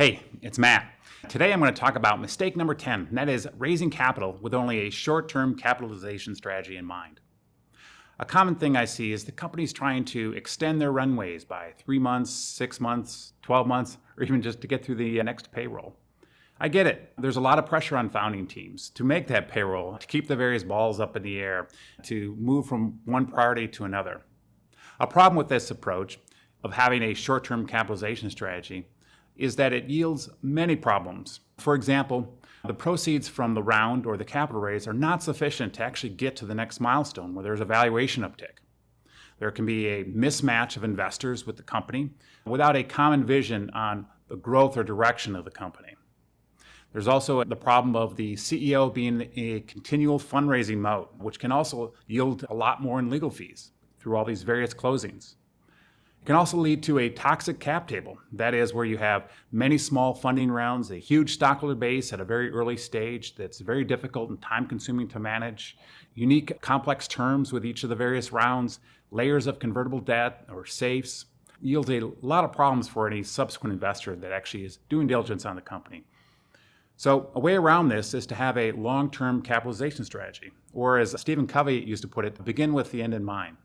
Hey, it's Matt. Today I'm going to talk about mistake number 10, and that is raising capital with only a short-term capitalization strategy in mind. A common thing I see is the companies trying to extend their runways by 3 months, 6 months, 12 months, or even just to get through the next payroll. I get it. There's a lot of pressure on founding teams to make that payroll, to keep the various balls up in the air, to move from one priority to another. A problem with this approach of having a short-term capitalization strategy is that it yields many problems. For example, the proceeds from the round or the capital raise are not sufficient to actually get to the next milestone where there's a valuation uptick. There can be a mismatch of investors with the company without a common vision on the growth or direction of the company. There's also the problem of the CEO being in a continual fundraising mode, which can also yield a lot more in legal fees through all these various closings. It can also lead to a toxic cap table. That is where you have many small funding rounds, a huge stockholder base at a very early stage that's very difficult and time-consuming to manage, unique complex terms with each of the various rounds, layers of convertible debt or safes, yields a lot of problems for any subsequent investor that actually is doing diligence on the company. So a way around this is to have a long-term capitalization strategy, or as Stephen Covey used to put it, begin with the end in mind.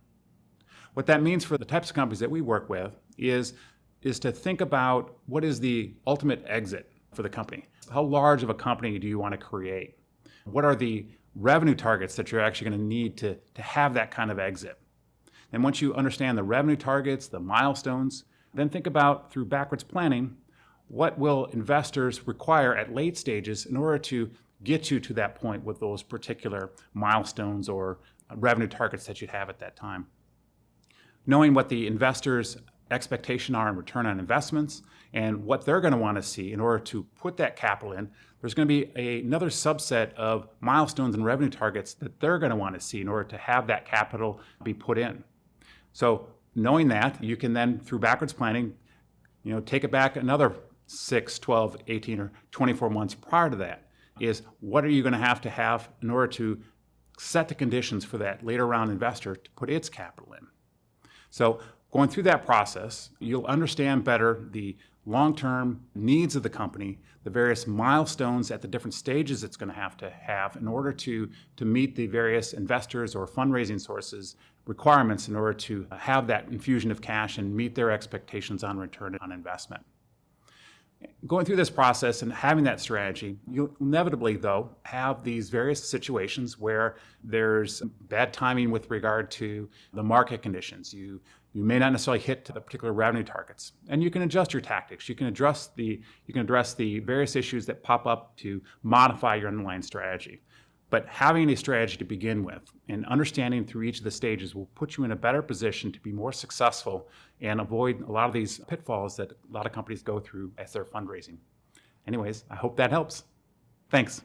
What that means for the types of companies that we work with is to think about what is the ultimate exit for the company. How large of a company do you want to create? What are the revenue targets that you're actually going to need to have that kind of exit? And once you understand the revenue targets, the milestones, then think about, through backwards planning, what will investors require at late stages in order to get you to that point with those particular milestones or revenue targets that you have at that time. Knowing what the investors' expectations are in return on investments and what they're going to want to see in order to put that capital in, there's going to be another subset of milestones and revenue targets that they're going to want to see in order to have that capital be put in. So knowing that, you can then, through backwards planning, take it back another 6, 12, 18, or 24 months prior to that, is what are you going to have in order to set the conditions for that later round investor to put its capital in. So going through that process, you'll understand better the long-term needs of the company, the various milestones at the different stages it's going to have in order to meet the various investors or fundraising sources requirements in order to have that infusion of cash and meet their expectations on return on investment. Going through this process and having that strategy, you'll inevitably, though, have these various situations where there's bad timing with regard to the market conditions. You may not necessarily hit the particular revenue targets, and you can adjust your tactics. You can address the various issues that pop up to modify your underlying strategy. But having a strategy to begin with and understanding through each of the stages will put you in a better position to be more successful and avoid a lot of these pitfalls that a lot of companies go through as they're fundraising. Anyways, I hope that helps. Thanks.